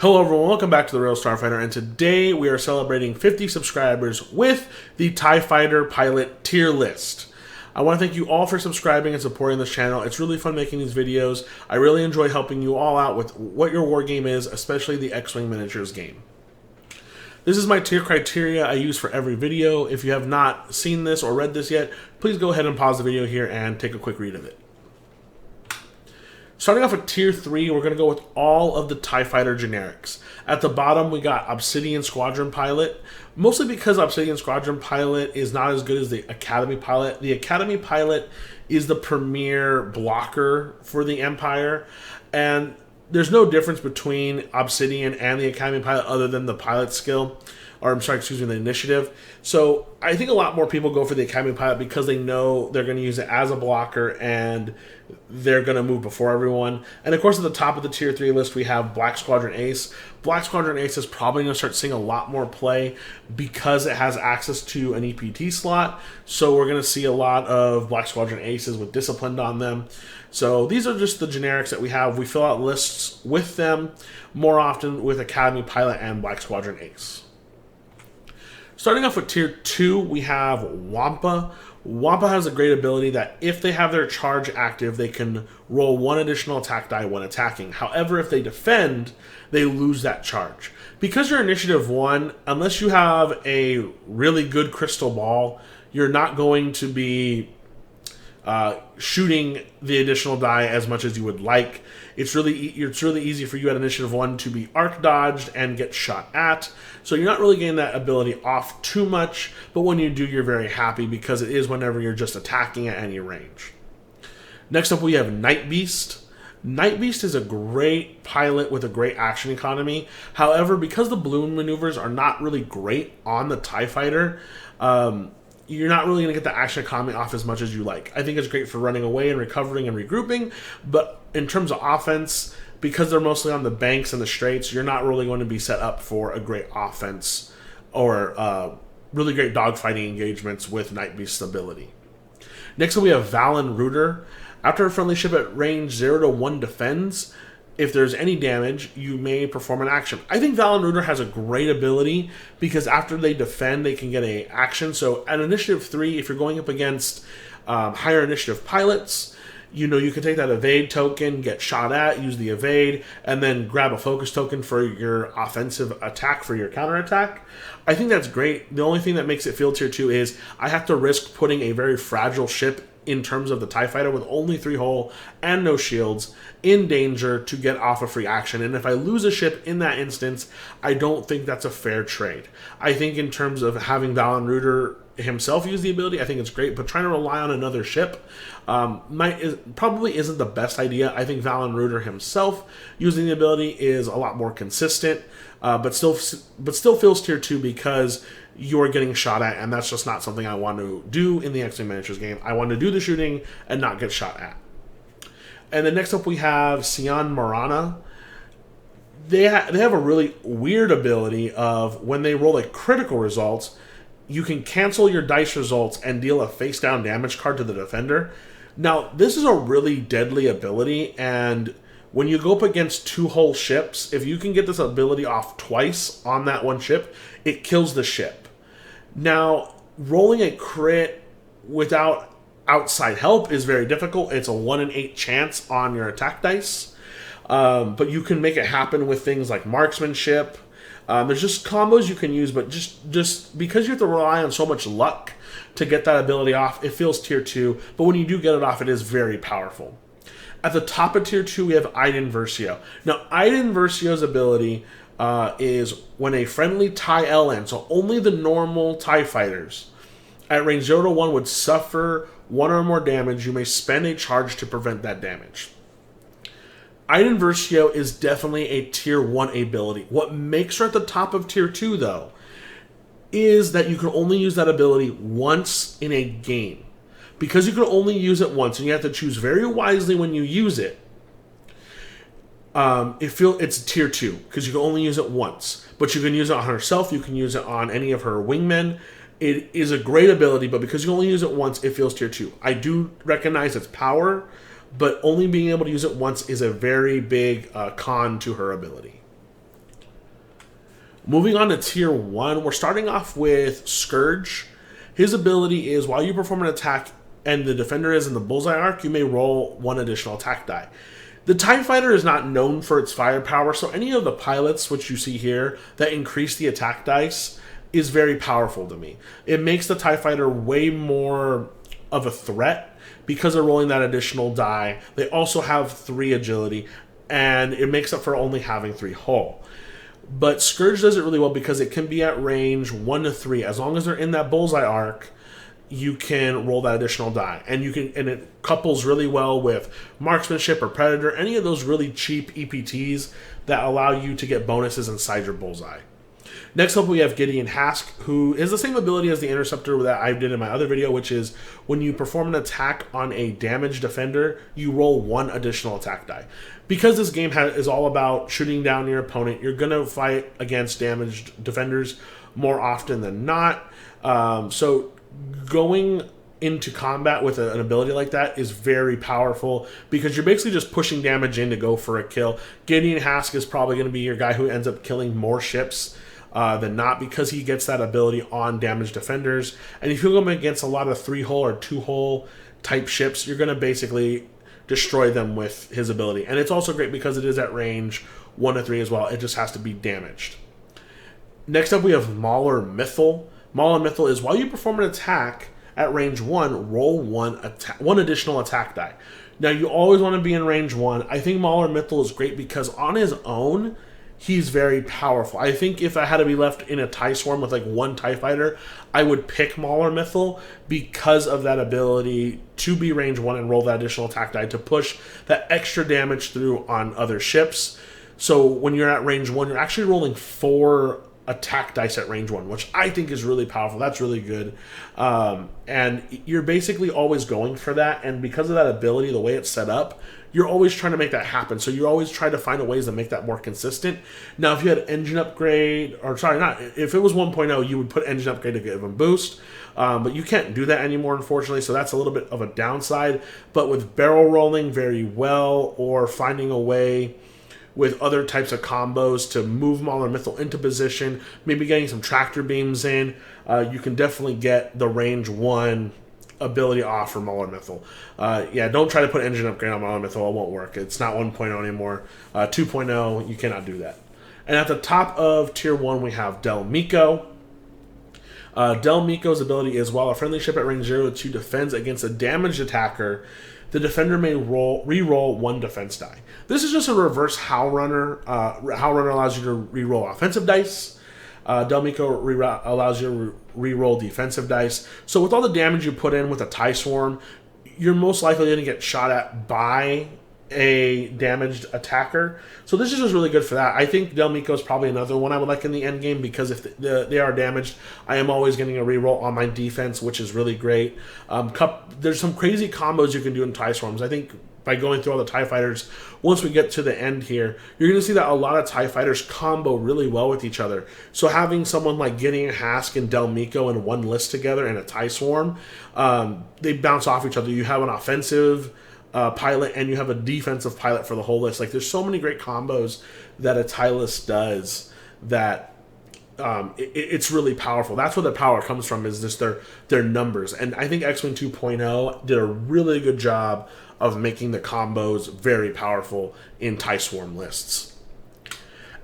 Hello everyone, welcome back to The Real Starfighter, and today we are celebrating 50 subscribers with the TIE Fighter Pilot tier list. I want to thank you all for subscribing and supporting this channel. It's really fun making these videos. I really enjoy helping you all out with what your war game is, especially the X-Wingminiatures game. This is my tier criteria I use for every video. If you have not seen this or read this yet, please go ahead and pause the video here and take a quick read of it. Starting off with Tier 3, we're going to go with all of the TIE Fighter generics. At the bottom, we got Obsidian Squadron Pilot, mostly because Obsidian Squadron Pilot is not as good as the Academy Pilot. The Academy Pilot is the premier blocker for the Empire, and there's no difference between Obsidian and the Academy Pilot other than the pilot skill, or I'm sorry, excuse me, the initiative. So I think a lot more people go for the Academy Pilot because they know they're going to use it as a blocker and they're going to move before everyone. And of course, at the top of the Tier 3 list, we have Black Squadron Ace. Black Squadron Ace is probably going to start seeing a lot more play because it has access to an EPT slot. So we're going to see a lot of Black Squadron Aces with Disciplined on them. So these are just the generics that we have. We fill out lists with them more often with Academy Pilot and Black Squadron Ace. Starting off with Tier 2, we have Wampa. Wampa has a great ability that if they have their charge active, they can roll one additional attack die when attacking. However, if they defend, they lose that charge. Because you're Initiative 1, unless you have a really good crystal ball, you're not going to be shooting the additional die as much as you would like. It's really easy for you at Initiative 1 to be arc dodged and get shot at. So you're not really getting that ability off too much, but when you do, you're very happy because it is whenever you're just attacking at any range. Next up, we have Night Beast. Night Beast is a great pilot with a great action economy. However, because the balloon maneuvers are not really great on the TIE Fighter, you're not really going to get the action economy off as much as you like. I think it's great for running away and recovering and regrouping, but in terms of offense, because they're mostly on the banks and the straights, you're not really going to be set up for a great offense or really great dogfighting engagements with Night Beast's ability. Next up, we have Valen Rooter. After a friendly ship at range 0 to 1 defends, if there's any damage, you may perform an action. I think Valen Rooter has a great ability because after they defend, they can get an action. So at Initiative 3, if you're going up against higher initiative pilots, you can take that evade token, get shot at, use the evade, and then grab a focus token for your offensive attack for your counterattack. I think that's great. The only thing that makes it feel Tier 2 is I have to risk putting a very fragile ship in terms of the TIE Fighter with only 3 hull and no shields in danger to get off a free action. And if I lose a ship in that instance, I don't think that's a fair trade. I think in terms of having Valen Rooter himself use the ability, I think it's great, but trying to rely on another ship probably isn't the best idea. I think Valen Rooter himself using the ability is a lot more consistent, but still feels Tier 2 because you're getting shot at, and that's just not something I want to do in the X-Wing Miniatures game. I want to do the shooting and not get shot at. And then next up we have Sion Marana. They have a really weird ability of when they roll a critical results, you can cancel your dice results and deal a face-down damage card to the defender. Now, this is a really deadly ability, and when you go up against 2 hull ships, if you can get this ability off twice on that one ship, it kills the ship. Now, rolling a crit without outside help is very difficult. It's a 1 in 8 chance on your attack dice, but you can make it happen with things like marksmanship. There's just combos you can use, but just because you have to rely on so much luck to get that ability off, it feels Tier 2, but when you do get it off, it is very powerful. At the top of Tier 2, we have Iden Versio. Now, Iden Versio's ability is when a friendly TIE LN, so only the normal TIE fighters, at range 0 to 1 would suffer 1 or more damage, you may spend a charge to prevent that damage. Iden Versio is definitely a Tier 1 ability. What makes her at the top of Tier 2, though, is that you can only use that ability once in a game. Because you can only use it once, and you have to choose very wisely when you use it, it's Tier 2, because you can only use it once. But you can use it on herself, you can use it on any of her wingmen. It is a great ability, but because you only use it once, it feels Tier 2. I do recognize its power, but only being able to use it once is a very big con to her ability. Moving on to tier 1, we're starting off with Scourge. His ability is while you perform an attack and the defender is in the bullseye arc, you may roll 1 additional attack die. The TIE Fighter is not known for its firepower, so any of the pilots, which you see here, that increase the attack dice is very powerful to me. It makes the TIE Fighter way more of a threat because of rolling that additional die. They also have 3 agility, and it makes up for only having 3 hull. But Scourge does it really well because it can be at range 1 to 3. As long as they're in that bullseye arc, you can roll that additional die. And it couples really well with marksmanship or predator, any of those really cheap EPTs that allow you to get bonuses inside your bullseye. Next up, we have Gideon Hask, who is the same ability as the Interceptor that I did in my other video, which is when you perform an attack on a damaged defender, you roll 1 additional attack die. Because this game is all about shooting down your opponent, you're going to fight against damaged defenders more often than not. So going into combat with an ability like that is very powerful because you're basically just pushing damage in to go for a kill. Gideon Hask is probably going to be your guy who ends up killing more ships than not because he gets that ability on damaged defenders. And if you go against a lot of 3-hull or 2-hull type ships, you're going to basically destroy them with his ability. And it's also great because it is at range 1 to 3 as well. It just has to be damaged. Next up, we have Mahler Mythal. Mahler Mythal is while you perform an attack at range 1, roll 1 additional attack die. Now, you always want to be in range 1. I think Mahler Mythal is great because on his own, he's very powerful. I think if I had to be left in a TIE swarm with like 1 TIE fighter, I would pick Mahler Mythal because of that ability to be range 1 and roll that additional attack die to push that extra damage through on other ships. So when you're at range 1, you're actually rolling 4 attack dice at range 1, which I think is really powerful. That's really good. And you're basically always going for that. And because of that ability, the way it's set up, you're always trying to make that happen. So you always try to find ways to make that more consistent. Now, if you had engine upgrade, or sorry, not, if it was 1.0, you would put engine upgrade to give them boost. But you can't do that anymore, unfortunately. So that's a little bit of a downside. But with barrel rolling very well, or finding a way with other types of combos to move Mahler Mythal into position, maybe getting some tractor beams in, you can definitely get the range 1 ability off for Mahler Mythal. Yeah, don't try to put engine upgrade on Mahler Mythal. It won't work. It's not 1.0 anymore. 2.0, you cannot do that. And at the top of tier 1, we have Del Meeko. Del Meeko's ability is while a friendly ship at range 0 to 2 defends against a damaged attacker, the defender may re-roll 1 defense die. This is just a reverse Howl Runner. Howl Runner allows you to re-roll offensive dice. Del Meeko allows you to re-roll defensive dice. So with all the damage you put in with a TIE Swarm, you're most likely going to get shot at by a damaged attacker. So this is just really good for that. I think Del Meeko is probably another one I would like in the end game because if they are damaged, I am always getting a reroll on my defense, which is really great. There's some crazy combos you can do in TIE Swarms. I think by going through all the TIE Fighters, once we get to the end here, you're going to see that a lot of TIE Fighters combo really well with each other. So having someone like Gideon Hask and Del Meeko in one list together in a TIE Swarm, they bounce off each other. You have an offensive pilot and you have a defensive pilot for the whole list. Like, there's so many great combos that a TIE list does that it's really powerful. That's where the power comes from, is just their numbers. And I think X-Wing 2.0 did a really good job of making the combos very powerful in TIE Swarm lists.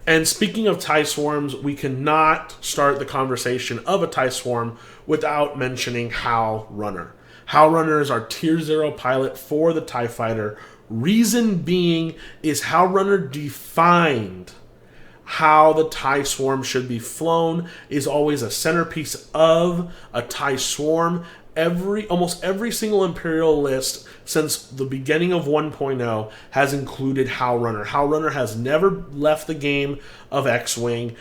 And speaking of TIE Swarms, we cannot start the conversation of a TIE Swarm without mentioning Howl Runner. Howl Runner is our Tier 0 pilot for the TIE Fighter. Reason being is Howl Runner defined how the TIE Swarm should be flown, is always a centerpiece of a TIE Swarm. Almost every single Imperial list since the beginning of 1.0 has included Howl Runner. Howl Runner has never left the game of X-Wing.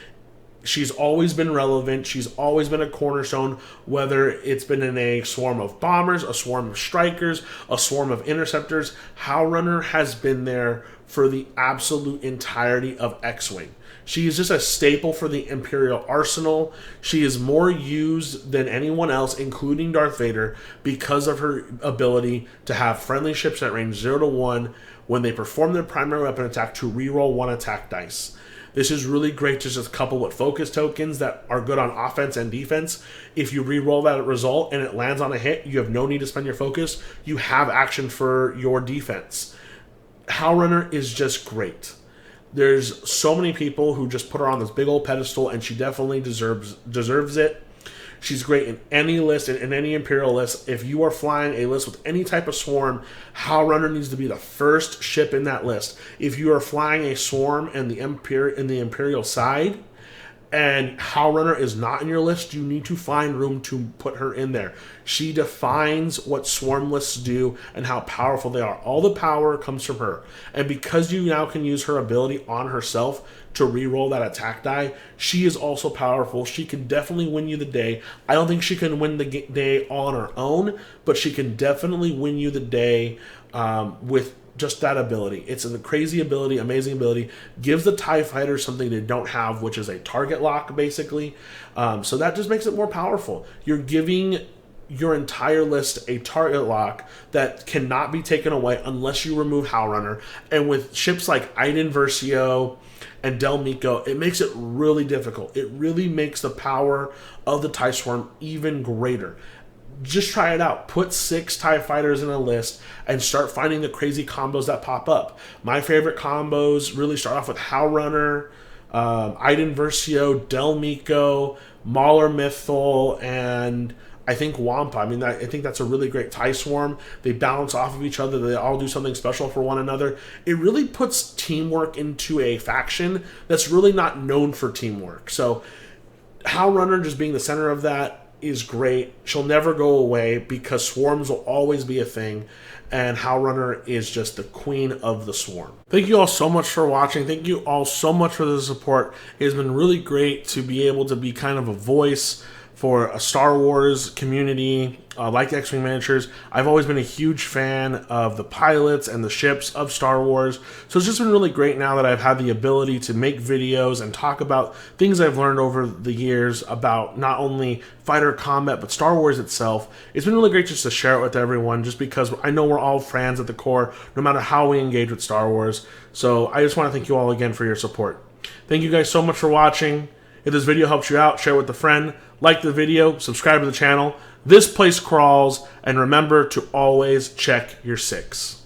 She's always been relevant. She's always been a cornerstone, whether it's been in a swarm of bombers, a swarm of strikers, a swarm of interceptors. Howl Runner has been there for the absolute entirety of X-Wing. She is just a staple for the Imperial arsenal. She is more used than anyone else, including Darth Vader, because of her ability to have friendly ships at range 0 to 1 when they perform their primary weapon attack to reroll 1 attack dice. This is really great to just couple with focus tokens that are good on offense and defense. If you re-roll that result and it lands on a hit, you have no need to spend your focus. You have action for your defense. Howlrunner is just great. There's so many people who just put her on this big old pedestal, and she definitely deserves it. She's great in any list, in any Imperial list. If you are flying a list with any type of swarm, Howlrunner needs to be the first ship in that list. If you are flying a swarm in the Imperial side, and Howlrunner is not in your list, you need to find room to put her in there. She defines what swarm lists do and how powerful they are. All the power comes from her. And because you now can use her ability on herself to re-roll that attack die, she is also powerful. She can definitely win you the day. I don't think she can win the day all on her own, but she can definitely win you the day with just that ability. It's a crazy ability, amazing ability. Gives the TIE Fighters something they don't have, which is a target lock, basically. So that just makes it more powerful. You're giving your entire list a target lock that cannot be taken away unless you remove Howlrunner. And with ships like Iden Versio and Del Meeko, it makes it really difficult. It really makes the power of the TIE Swarm even greater. Just try it out. Put 6 TIE Fighters in a list and start finding the crazy combos that pop up. My favorite combos really start off with Howlrunner, Iden Versio, Del Meeko, Mahler Mythol, and I think Wampa. I mean, I think that's a really great TIE Swarm. They balance off of each other. They all do something special for one another. It really puts teamwork into a faction that's really not known for teamwork. So Howlrunner just being the center of that is great. She'll never go away because swarms will always be a thing, and Howlrunner is just the queen of the swarm. Thank you all so much for watching. Thank you all so much for the support. It has been really great to be able to be kind of a voice for a Star Wars community like X-Wingminiatures. I've always been a huge fan of the pilots and the ships of Star Wars, so it's just been really great now that I've had the ability to make videos and talk about things I've learned over the years about not only fighter combat but Star Wars itself. It's been really great just to share it with everyone, just because I know we're all fans at the core, no matter how we engage with Star Wars. So I just want to thank you all again for your support. Thank you guys so much for watching. If this video helps you out, share it with a friend, like the video, subscribe to the channel. This place crawls, and remember to always check your 6.